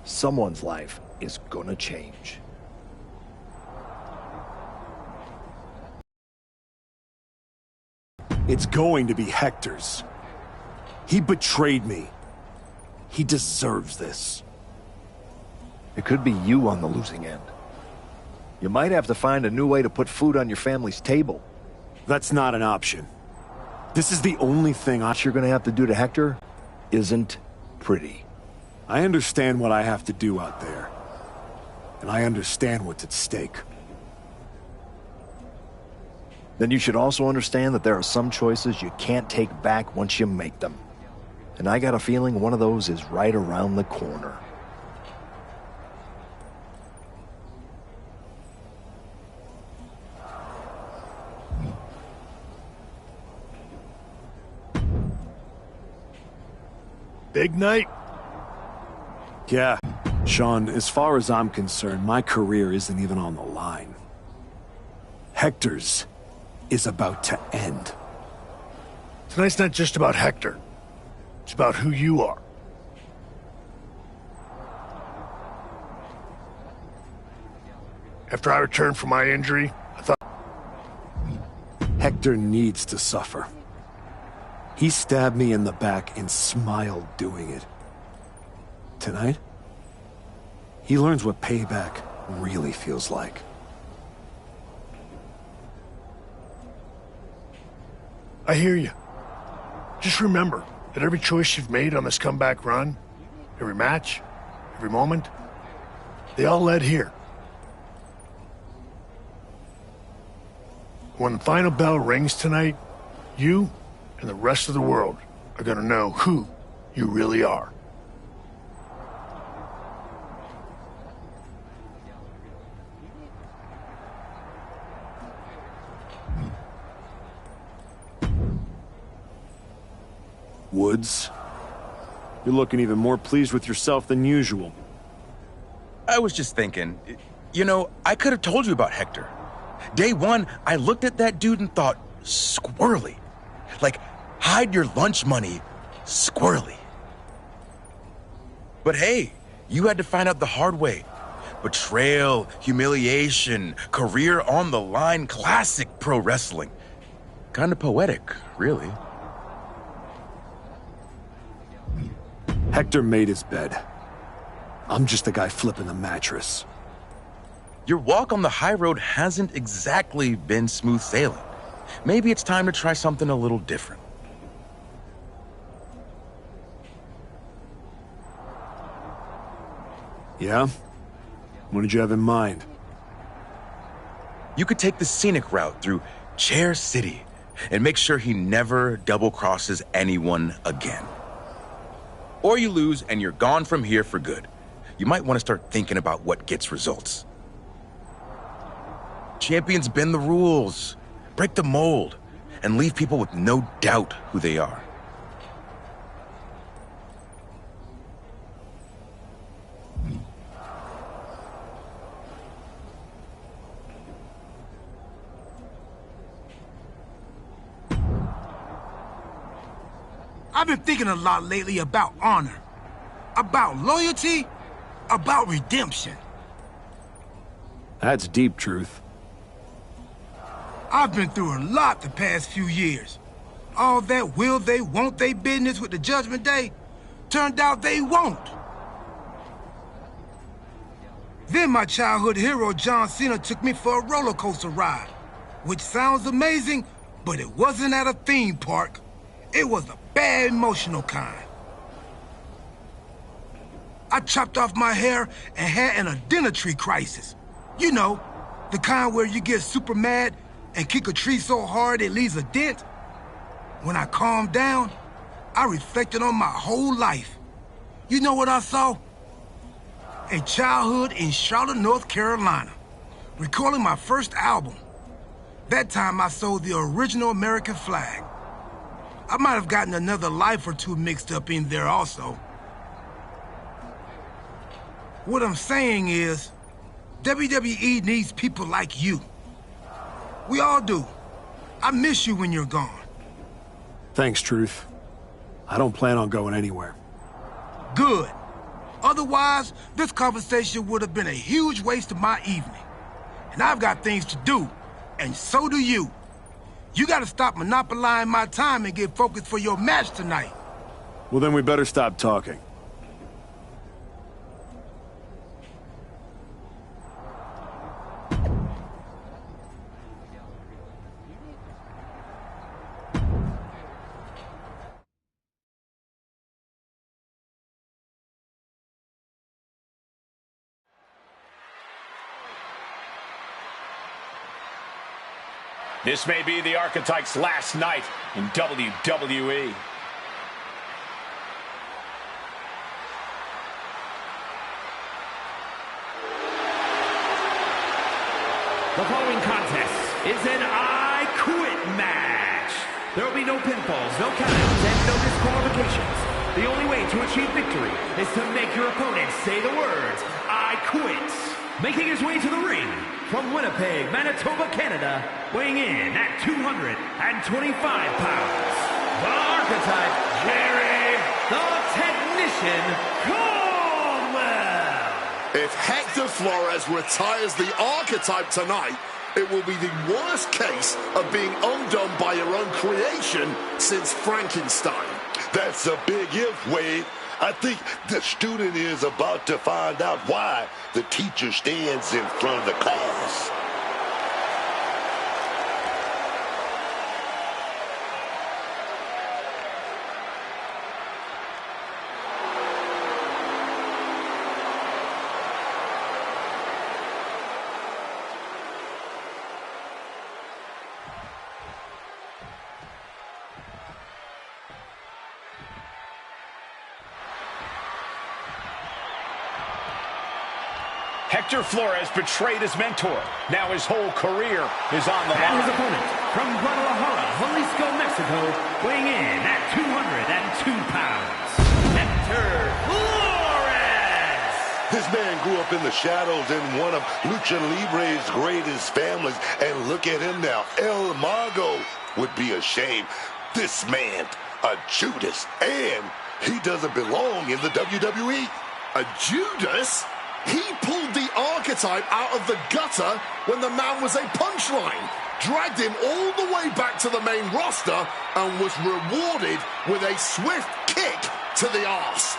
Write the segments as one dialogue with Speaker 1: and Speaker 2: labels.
Speaker 1: Someone's life is gonna change.
Speaker 2: It's going to be Hector's. He betrayed me. He deserves this.
Speaker 1: It could be you on the losing end. You might have to find a new way to put food on your family's table.
Speaker 2: That's not an option. This is the only thing
Speaker 1: What you're gonna have to do to Hector isn't pretty.
Speaker 2: I understand what I have to do out there. And I understand what's at stake.
Speaker 1: Then you should also understand that there are some choices you can't take back once you make them. And I got a feeling one of those is right around the corner.
Speaker 3: Big night?
Speaker 2: Yeah, Sean, as far as I'm concerned, my career isn't even on the line. Hector's is about to end.
Speaker 3: Tonight's not just about Hector. It's about who you are. After I returned from my injury, I thought...
Speaker 2: Hector needs to suffer. He stabbed me in the back and smiled doing it. Tonight, he learns what payback really feels like.
Speaker 3: I hear you. Just remember that every choice you've made on this comeback run, every match, every moment, they all led here. When the final bell rings tonight, you and the rest of the world are gonna know who you really are.
Speaker 2: Woods, you're looking even more pleased with yourself than usual.
Speaker 4: I was just thinking, you know, I could have told you about Hector. Day one, I looked at that dude and thought, squirrely. Like, hide your lunch money, squirrely. But hey, you had to find out the hard way. Betrayal, humiliation, career on the line, classic pro wrestling. Kind of poetic, really.
Speaker 2: Hector made his bed. I'm just the guy flipping the mattress.
Speaker 4: Your walk on the high road hasn't exactly been smooth sailing. Maybe it's time to try something a little different.
Speaker 2: Yeah? What did you have in mind?
Speaker 4: You could take the scenic route through Chair City and make sure he never double-crosses anyone again. Or you lose and you're gone from here for good. You might want to start thinking about what gets results. Champions bend the rules, break the mold, and leave people with no doubt who they are.
Speaker 5: I've been thinking a lot lately about honor, about loyalty, about redemption.
Speaker 2: That's deep, Truth.
Speaker 5: I've been through a lot the past few years. All that will they, won't they business with the Judgment Day turned out they won't. Then my childhood hero John Cena took me for a roller coaster ride, which sounds amazing, but it wasn't at a theme park. It was a bad emotional kind. I chopped off my hair and had an identity crisis. You know, the kind where you get super mad and kick a tree so hard it leaves a dent. When I calmed down, I reflected on my whole life. You know what I saw? A childhood in Charlotte, North Carolina, recording my first album. That time I sold the original American flag. I might have gotten another life or two mixed up in there also. What I'm saying is, WWE needs people like you. We all do. I miss you when you're gone.
Speaker 2: Thanks, Truth. I don't plan on going anywhere.
Speaker 5: Good. Otherwise, this conversation would have been a huge waste of my evening. And I've got things to do, and so do you. You gotta stop monopolizing my time and get focused for your match tonight.
Speaker 2: Well, then we better stop talking.
Speaker 6: This may be the Archetype's last night in WWE.
Speaker 7: The following contest is an I Quit match. There will be no pinfalls, no countouts, and no disqualifications. The only way to achieve victory is to make your opponent say the words, I quit. Making his way to the ring from Winnipeg, Manitoba, Canada, weighing in at 225 pounds, the Archetype, Jerry, the Technician, Caldwell.
Speaker 8: If Hector Flores retires the Archetype tonight, it will be the worst case of being undone by your own creation since Frankenstein.
Speaker 9: That's a big if, Wade. I think the student is about to find out why the teacher stands in front of the class.
Speaker 6: Hector Flores betrayed his mentor. Now his whole career is on the
Speaker 7: And
Speaker 6: line.
Speaker 7: his opponent from Guadalajara, Jalisco, Mexico, weighing in at 202 pounds, Hector Flores.
Speaker 9: This man grew up in the shadows in one of Lucha Libre's greatest families, and look at him now. El Mago would be ashamed. This man, a Judas, and he doesn't belong in the WWE.
Speaker 8: A Judas? He pulled the Archetype out of the gutter when the man was a punchline, dragged him all the way back to the main roster, and was rewarded with a swift kick to the arse.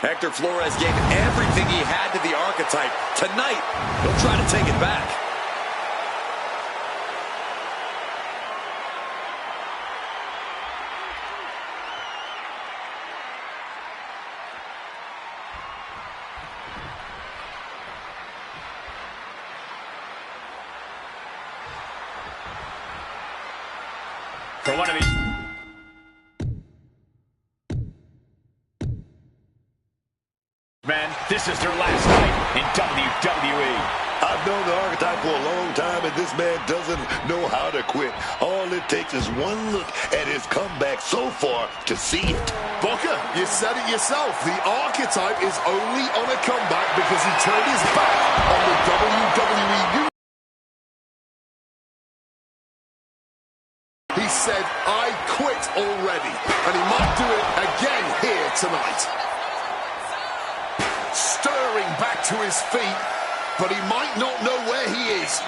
Speaker 10: Hector Flores gave everything he had to the Archetype. Tonight, he'll try to take it back.
Speaker 6: For one of these... men, this is their last night in WWE.
Speaker 9: I've known the Archetype for a long time, and this man doesn't know how to quit. All it takes is one look at his comeback so far to see it.
Speaker 8: Booker, you said it yourself. The Archetype is only on a comeback because he turned his back on the WWE Universe. He said, I quit already, and he might do it again here tonight. Stirring back to his feet, but he might not know where he is.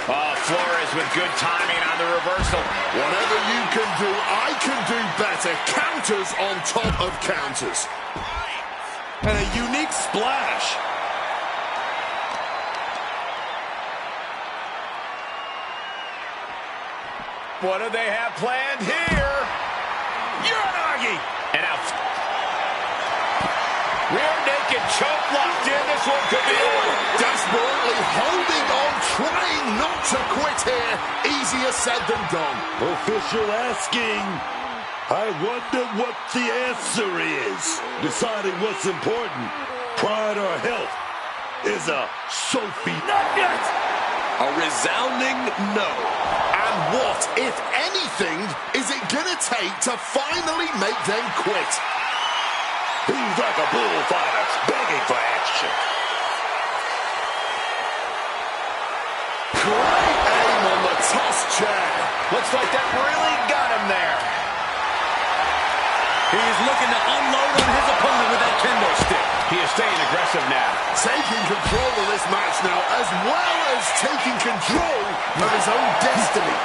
Speaker 6: Oh, Flores with good timing on the reversal.
Speaker 8: Whatever you can do, I can do better. Counters on top of counters.
Speaker 10: And a unique splash.
Speaker 6: What do they have planned here? Uranagi! And out. Rear naked choke locked in. This one could be over.
Speaker 8: Desperately holding on, trying not to quit here. Easier said than done.
Speaker 9: Official asking. I wonder what the answer is. Deciding what's important, pride or health, is a Sophie.
Speaker 10: Not yet. A resounding no.
Speaker 8: And what, if anything, is it gonna take to finally make them quit?
Speaker 9: He's like a bullfighter, begging for action.
Speaker 8: Great aim on the toss chair.
Speaker 6: Looks like that really got him there.
Speaker 10: He's looking to unload on his opponent with that kendo.
Speaker 6: reversed it. He is staying aggressive now.
Speaker 8: Taking control of this match now, as well as taking control of his own destiny.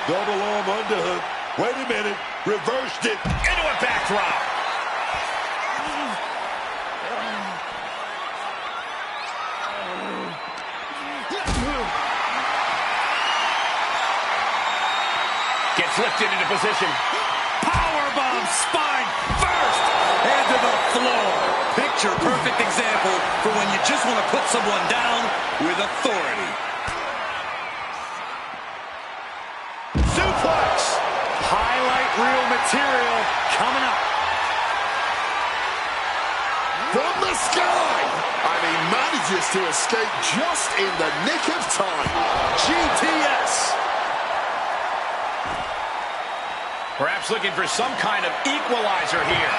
Speaker 9: Double arm underhook. Wait a minute. Reversed it.
Speaker 6: Into a backdrop. Gets lifted into position.
Speaker 10: Powerbomb, spine first, and to the floor. Picture perfect example for when you just want to put someone down with authority.
Speaker 6: Suplex.
Speaker 10: Highlight reel material coming up.
Speaker 8: From the sky! And he manages to escape just in the nick of time. GTS.
Speaker 6: Perhaps looking for some kind of equalizer here.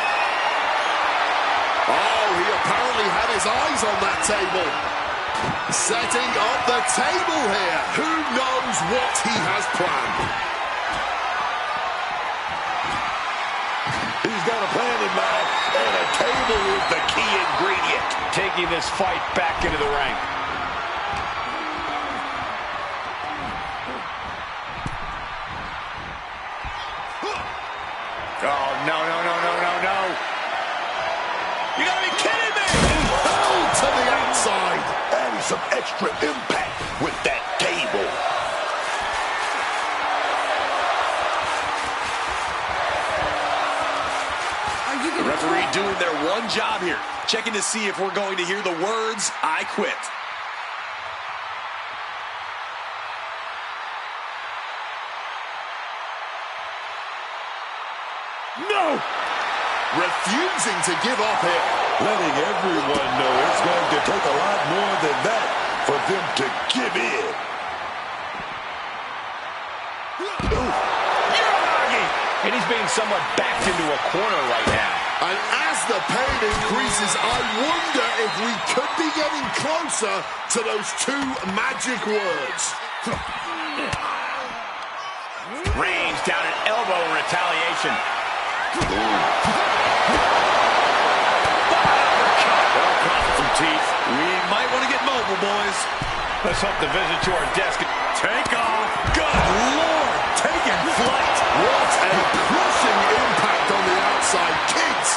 Speaker 8: Oh, he apparently had his eyes on that table. Setting up the table here. Who knows what he has planned?
Speaker 9: He's got a plan in mind, and a table is the key ingredient.
Speaker 6: Taking this fight back into the ring. Oh, no, no, no, no, no, no. You gotta be kidding me!
Speaker 8: Held to the outside.
Speaker 9: Adding some extra impact with that table.
Speaker 10: The referee doing their one job here, checking to see if we're going to hear the words, "I quit."
Speaker 8: No! Refusing to give up here.
Speaker 9: Letting everyone know it's going to take a lot more than that for them to give in.
Speaker 6: And he's being somewhat backed into a corner right now.
Speaker 8: And as the pain increases, I wonder if we could be getting closer to those two magic words.
Speaker 6: Range down an elbow in retaliation. Well, caught some teeth.
Speaker 10: We might want to get mobile, boys.
Speaker 6: Let's hope the visit to our desk.
Speaker 10: Take off. Good Lord, taking flight.
Speaker 8: What a crushing impact on the outside. Kids,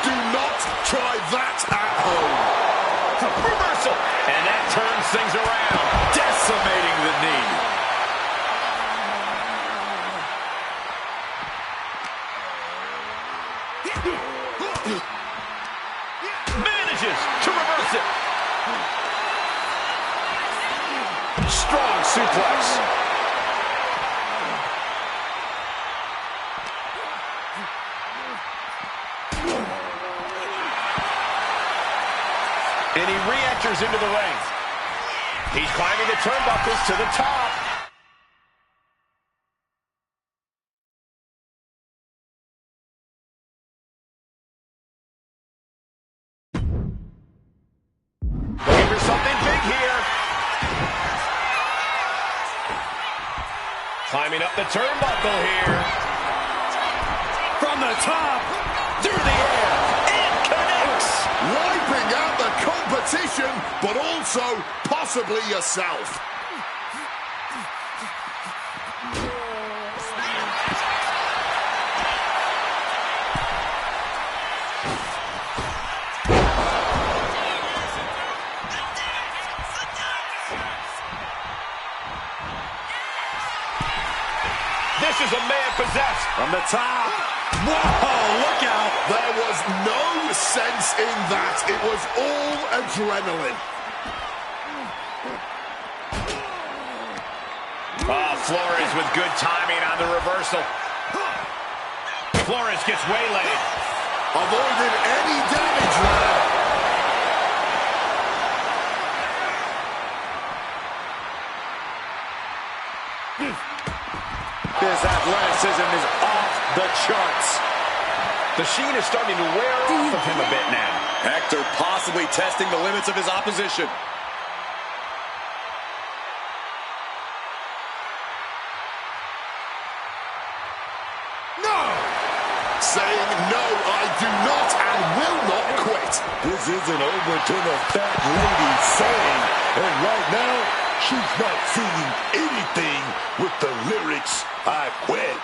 Speaker 8: do not try that at home.
Speaker 6: Reversal. And that turns things around, decimating the knee. Manages to reverse it. Strong suplex. And he re-enters into the ring. He's climbing the turnbuckles to the top. Looking for something big here. Climbing up the turnbuckle here.
Speaker 10: From the top, through the air, and connects.
Speaker 8: Wiping out the competition, but also possibly yourself.
Speaker 6: This is a man possessed.
Speaker 10: From the top. Whoa, look out.
Speaker 8: There was no sense in that. It was all adrenaline.
Speaker 6: Flores with good timing on the reversal. Flores gets waylaid.
Speaker 8: Avoided any damage there.
Speaker 10: This athleticism is off the charts.
Speaker 6: The sheen is starting to wear off of him a bit now.
Speaker 10: Hector possibly testing the limits of his opposition.
Speaker 8: No! Saying no
Speaker 9: this isn't over till the fat lady sang. And right now, she's not singing anything with the lyrics, I quit.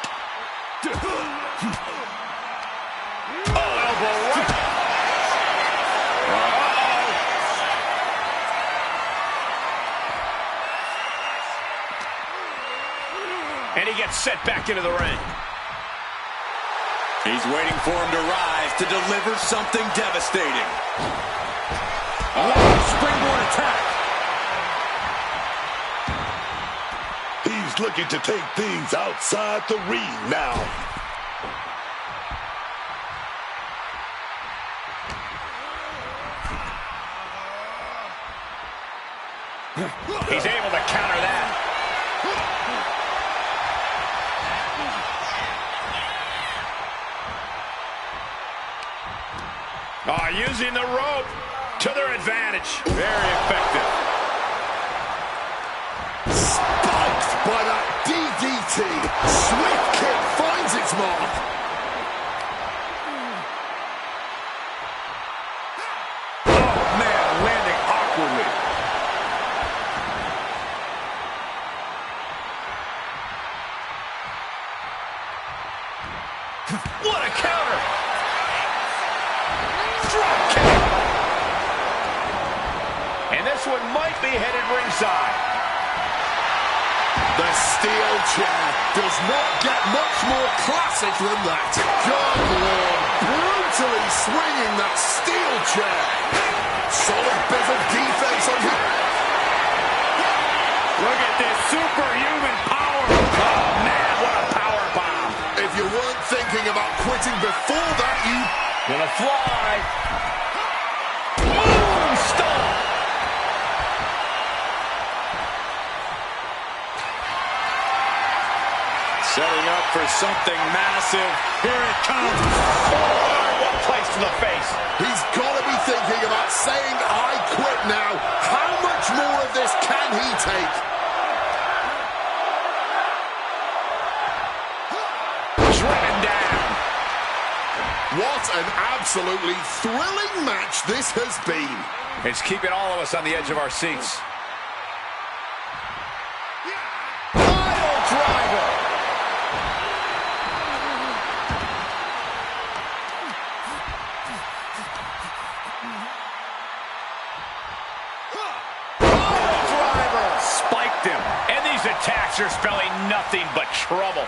Speaker 6: Oh, elbow right. And he gets set back into the ring.
Speaker 10: He's waiting for him to rise to deliver something devastating. Oh, springboard attack.
Speaker 9: He's looking to take things outside the ring now.
Speaker 6: He's able to counter that. Using the rope to their advantage. Very effective.
Speaker 8: Spiked by that DDT. Swift kick finds its mark.
Speaker 10: Oh, man, landing awkwardly.
Speaker 6: What a counter! And this one might be headed ringside.
Speaker 8: The steel chair does not get much more classic than that. Good Lord, brutally swinging that steel chair. Solid bit of defense on him.
Speaker 6: Look at this superhuman power. Oh, man, what a power bomb.
Speaker 8: If you weren't thinking about quitting before that, you...
Speaker 6: Gonna fly. Moonstone.
Speaker 10: Setting up for something massive. Here it comes.
Speaker 6: Oh, what place to the face.
Speaker 8: He's got to be thinking about saying, I quit now. How much more of this can he take?
Speaker 6: Driven down.
Speaker 8: What an absolutely thrilling match this has been.
Speaker 6: It's keeping all of us on the edge of our seats.
Speaker 8: Pile driver.
Speaker 6: Pile driver. Spiked him. And these attacks are spelling nothing but trouble.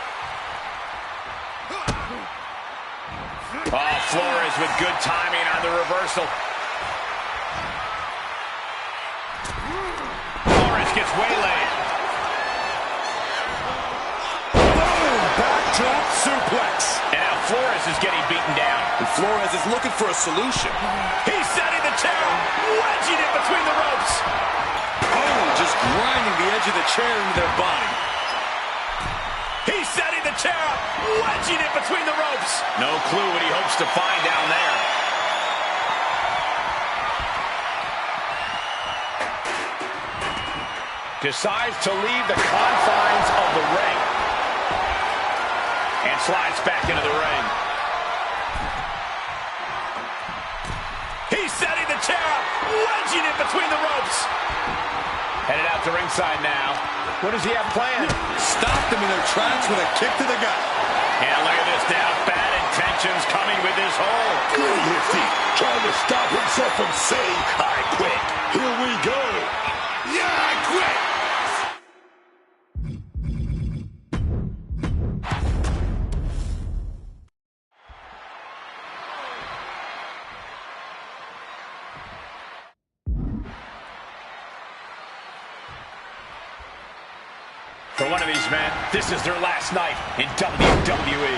Speaker 6: Oh, Flores with good timing on the reversal. Flores gets waylaid.
Speaker 10: Boom! Backdrop suplex.
Speaker 6: And now Flores is getting beaten down.
Speaker 10: And Flores is looking for a solution.
Speaker 6: He's setting the chair up, wedging it between the ropes.
Speaker 10: Oh, just grinding the edge of the chair into their body.
Speaker 6: He's setting the chair up, wedging it between the ropes. No clue what he hopes to find down there. Decides to leave the confines of the ring. And slides back into the ring. He's setting the chair up, wedging it between the ropes. Headed out to ringside now. What does he have planned?
Speaker 10: Stopped them in their tracks with a kick to the gut.
Speaker 6: And look at this now. Bad intentions coming with this hold.
Speaker 9: Good lifting, trying to stop himself from saying, I quit. Here we go.
Speaker 8: Yeah, I quit.
Speaker 6: For one of these men, this is their last night in WWE.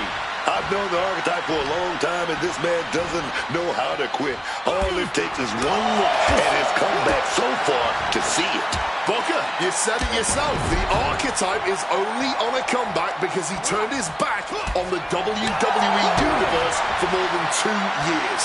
Speaker 9: I've known the archetype for a long time, and this man doesn't know how to quit. All it takes is one look and his comeback so far to see it.
Speaker 8: Booker, you said it yourself. The archetype is only on a comeback because he turned his back on the WWE Universe for more than 2 years.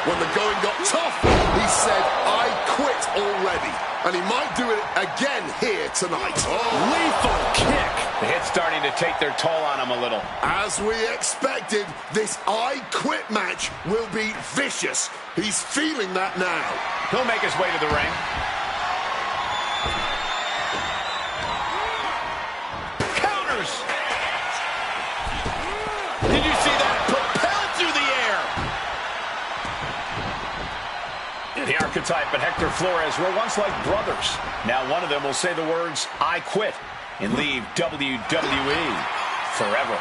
Speaker 8: when the going got tough, he said, "I quit already." And he might do it again here tonight.
Speaker 10: Lethal kick.
Speaker 6: The hit's starting to take their toll on him a little.
Speaker 8: As we expected, this I quit match will be vicious. He's feeling that now.
Speaker 6: He'll make his way to the ring. Counters! Did you see that? Propelled through the air! The archetype and Hector Flores were once like brothers. Now one of them will say the words, "I quit," and leave WWE forever.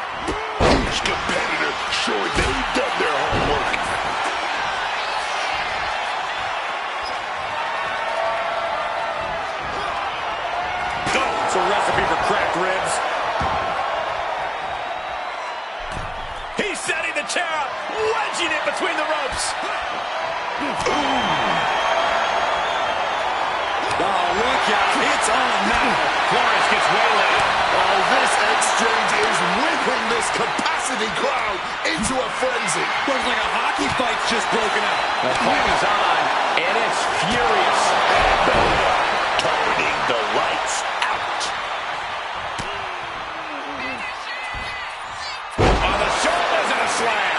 Speaker 9: Each competitor showing they've done their homework.
Speaker 10: Oh, it's a recipe for cracked ribs.
Speaker 6: He's setting the chair up, wedging it between the ropes.
Speaker 10: Oh, look out. It's on now.
Speaker 6: Flores gets waylaid.
Speaker 8: Oh, this exchange is whipping this capacity crowd into a frenzy.
Speaker 10: Looks like a hockey fight's just broken out.
Speaker 6: The fight is on, and it's furious.
Speaker 9: Turning the lights out.
Speaker 6: On the shoulders and a slam.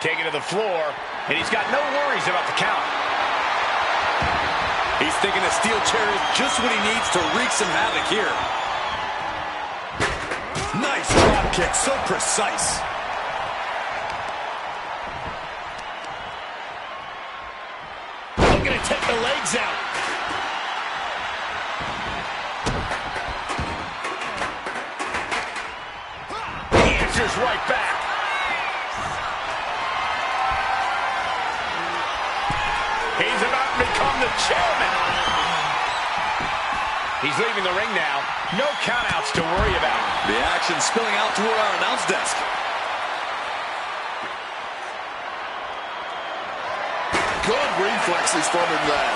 Speaker 6: Taken to the floor, and he's got no worries about the count.
Speaker 10: He's thinking a steel chair is just what he needs to wreak some havoc here. Nice drop kick, so precise.
Speaker 6: Looking to take the legs out. He answers right back. He's about to become the chairman. He's leaving the ring now. No countouts to worry about.
Speaker 10: The action spilling out toward our announce desk.
Speaker 8: Good reflexes from him there.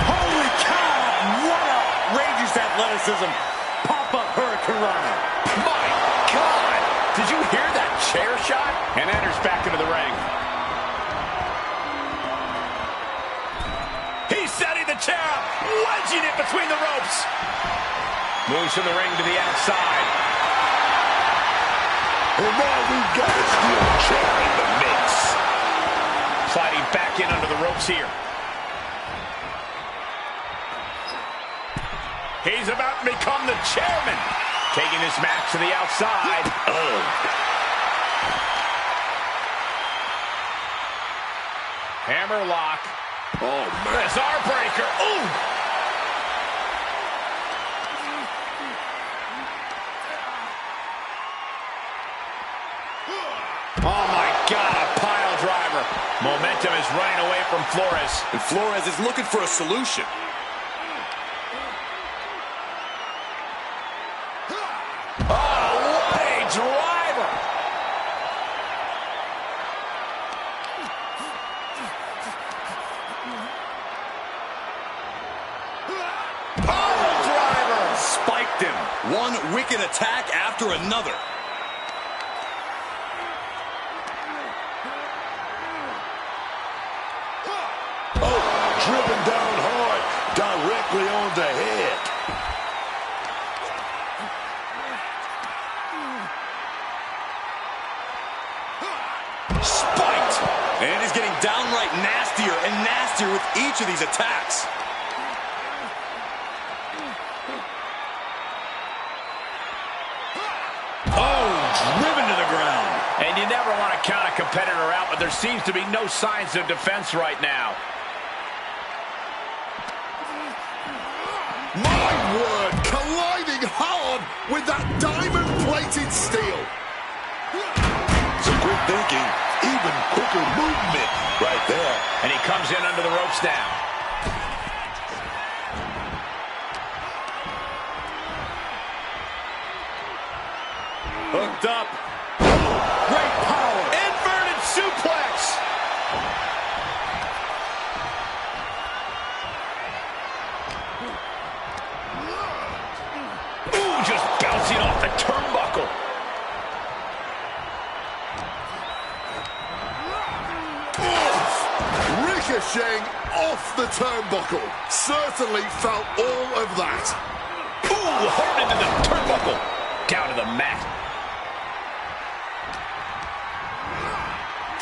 Speaker 10: Holy cow! What outrageous athleticism! Pop-up hurricanrana.
Speaker 6: My God! Did you hear that chair shot? And enters back into the ring. He's setting the chair up, wedging it between the ropes. Moves from the ring to the outside.
Speaker 9: And now we've got a steel chair in the mix.
Speaker 6: Sliding back in under the ropes here. He's about to become the chairman. Taking this match to the outside. Hammer lock.
Speaker 8: Oh, man.
Speaker 6: Bizarre breaker. Ooh! Oh, my God, a pile driver. Momentum is running away from Flores.
Speaker 10: And Flores is looking for a solution.
Speaker 6: Oh, what a driver!
Speaker 10: Power driver! Spiked him. One wicked attack after another.
Speaker 9: Driven down hard, directly on the head.
Speaker 10: Spiked. And he's getting downright nastier and nastier with each of these attacks. Oh, driven to the ground.
Speaker 6: And you never want to count a competitor out, but there seems to be no signs of defense right now.
Speaker 8: My word, colliding hard with that diamond-plated steel.
Speaker 9: Some quick thinking, even quicker movement right there.
Speaker 6: And he comes in under the ropes now.
Speaker 10: Hooked up. Great power.
Speaker 6: Inverted suplex. Ooh, just bouncing off the turnbuckle.
Speaker 8: ricocheting off the turnbuckle. Certainly felt all of that.
Speaker 6: Ooh, hard into the turnbuckle. Down to the mat.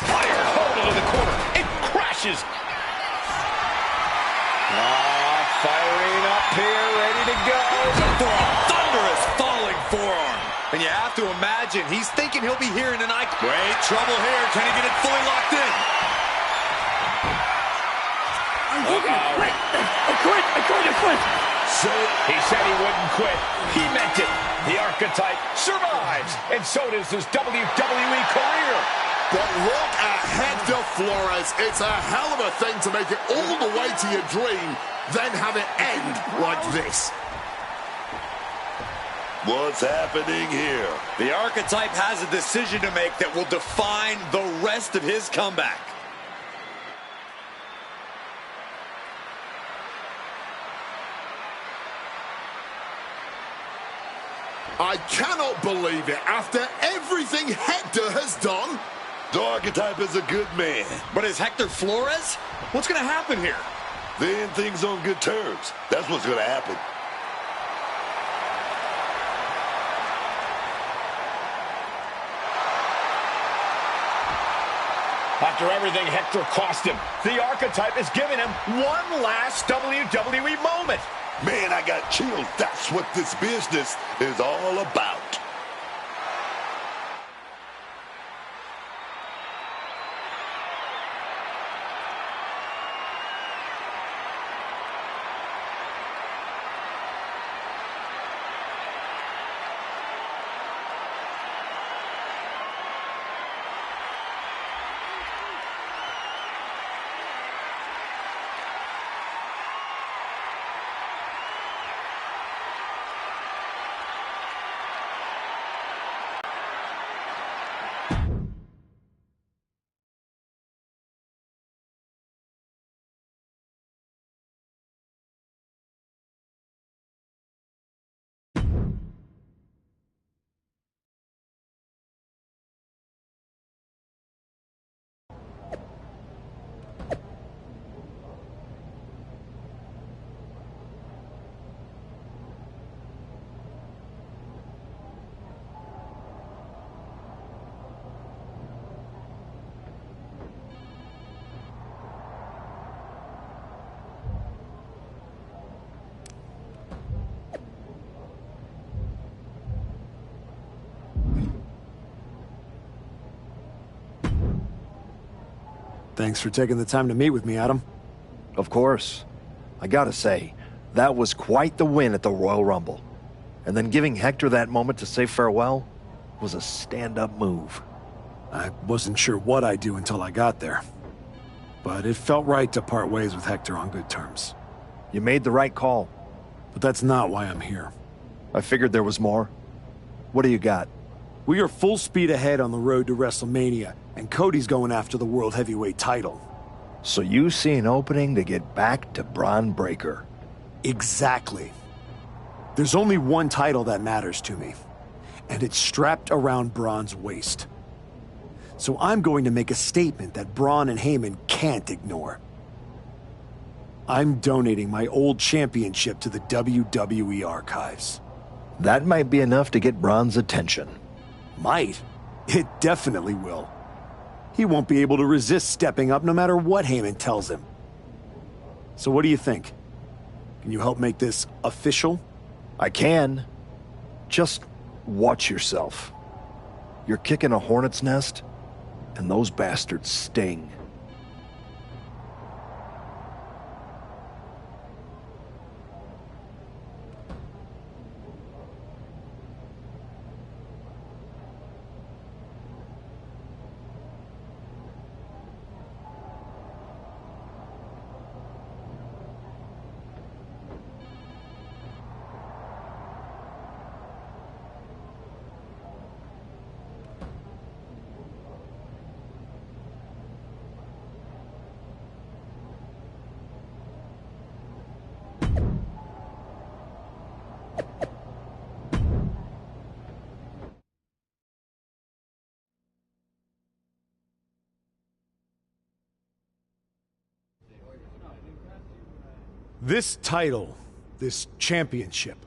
Speaker 6: Fire home into the corner. It crashes. Firing up here, ready to go.
Speaker 10: For a thunderous falling forearm. And you have to imagine he's thinking he'll be here in an eye. Wait, trouble here. Can he get it fully locked in?
Speaker 7: I quit.
Speaker 6: He said he wouldn't quit. He meant it. The archetype survives, and so does his WWE career.
Speaker 8: But look at Hector Flores. It's a hell of a thing to make it all the way to your dream, then have it end like this.
Speaker 9: What's happening here?
Speaker 10: The archetype has a decision to make that will define the rest of his comeback.
Speaker 8: I cannot believe it. After everything Hector has done,
Speaker 9: The archetype is a good man.
Speaker 10: But is Hector Flores? What's going to happen here?
Speaker 9: They end things on good terms. That's what's going to happen.
Speaker 6: After everything Hector cost him, the archetype is giving him one last WWE moment.
Speaker 9: Man, I got chills. That's what this business is all about.
Speaker 2: Thanks for taking the time to meet with me, Adam.
Speaker 1: Of course. I gotta say, that was quite the win at the Royal Rumble. And then giving Hector that moment to say farewell was a stand-up move.
Speaker 2: I wasn't sure what I'd do until I got there. But it felt right to part ways with Hector on good terms.
Speaker 1: You made the right call.
Speaker 2: But that's not why I'm here.
Speaker 1: I figured there was more. What do you got?
Speaker 2: We are full speed ahead on the road to WrestleMania, and Cody's going after the World Heavyweight title.
Speaker 1: So you see an opening to get back to Braun Breaker.
Speaker 2: Exactly. There's only one title that matters to me, and it's strapped around Braun's waist. So I'm going to make a statement that Braun and Heyman can't ignore. I'm donating my old championship to the WWE archives.
Speaker 1: That might be enough to get Braun's attention.
Speaker 2: Might. It definitely will. He won't be able to resist stepping up no matter what Heyman tells him. So what do you think? Can you help make this official?
Speaker 1: I can. Just watch yourself. You're kicking a hornet's nest, and those bastards sting.
Speaker 2: This title, this championship,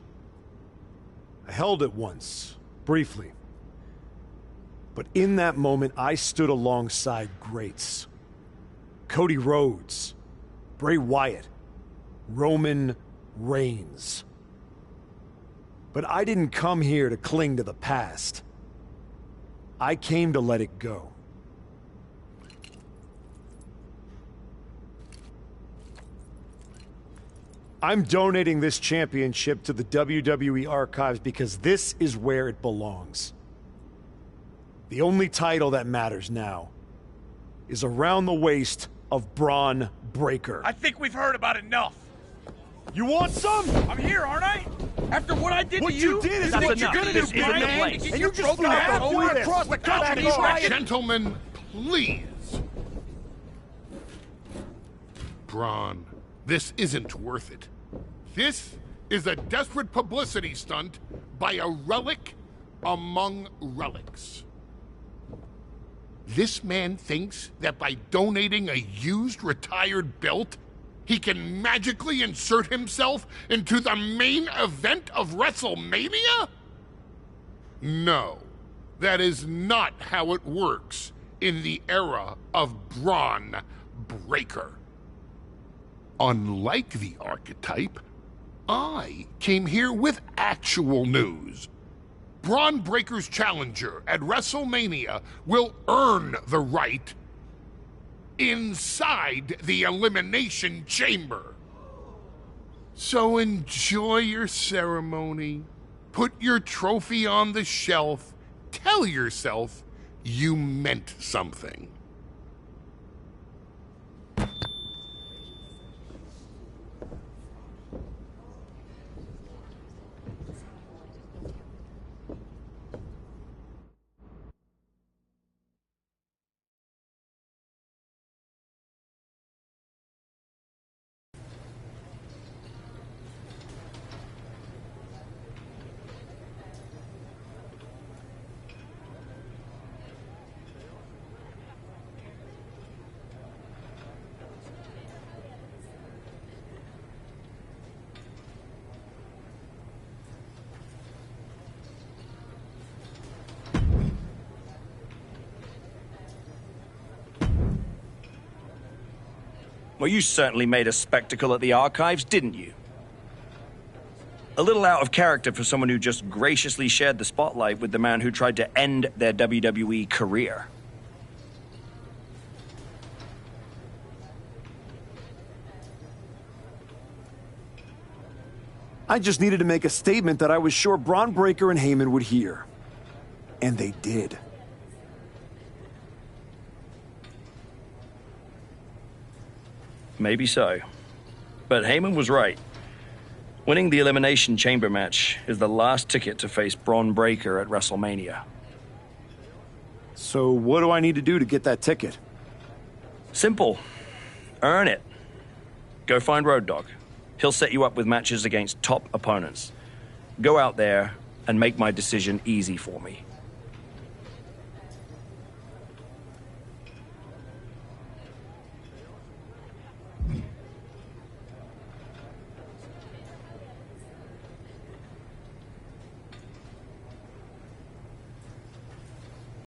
Speaker 2: I held it once, briefly. But in that moment, I stood alongside greats. Cody Rhodes, Bray Wyatt, Roman Reigns. But I didn't come here to cling to the past. I came to let it go. I'm donating this championship to the WWE archives because this is where it belongs. The only title that matters now is around the waist of Braun Breaker.
Speaker 10: I think we've heard about enough.
Speaker 2: You want some?
Speaker 10: I'm here, aren't I? After what I did
Speaker 2: What
Speaker 10: to you,
Speaker 2: you did is
Speaker 10: what
Speaker 2: what
Speaker 10: you're
Speaker 2: you're
Speaker 10: gonna
Speaker 2: gonna
Speaker 10: do,
Speaker 2: do,
Speaker 10: Brian?
Speaker 2: man.
Speaker 10: Get
Speaker 2: And
Speaker 10: your
Speaker 2: you just
Speaker 10: broken
Speaker 2: flew
Speaker 10: ass
Speaker 2: through
Speaker 10: over
Speaker 2: this
Speaker 10: across the
Speaker 2: without
Speaker 10: country,
Speaker 2: any
Speaker 10: Brian.
Speaker 3: Gentlemen, please. Braun, this isn't worth it. This is a desperate publicity stunt by a relic among relics. This man thinks that by donating a used retired belt, he can magically insert himself into the main event of WrestleMania? No, that is not how it works in the era of Braun Breaker. Unlike the archetype, I came here with actual news. Braun Breaker's challenger at WrestleMania will earn the right inside the Elimination Chamber. So enjoy your ceremony, put your trophy on the shelf, tell yourself you meant something.
Speaker 11: Well, you certainly made a spectacle at the archives, didn't you? A little out of character for someone who just graciously shared the spotlight with the man who tried to end their WWE career.
Speaker 2: I just needed to make a statement that I was sure Braun Breaker and Heyman would hear. And they did.
Speaker 11: Maybe so. But Heyman was right. Winning the Elimination Chamber match is the last ticket to face Braun Breaker at WrestleMania.
Speaker 2: So what do I need to do to get that ticket?
Speaker 11: Simple. Earn it. Go find Road Dogg. He'll set you up with matches against top opponents. Go out there and make my decision easy for me.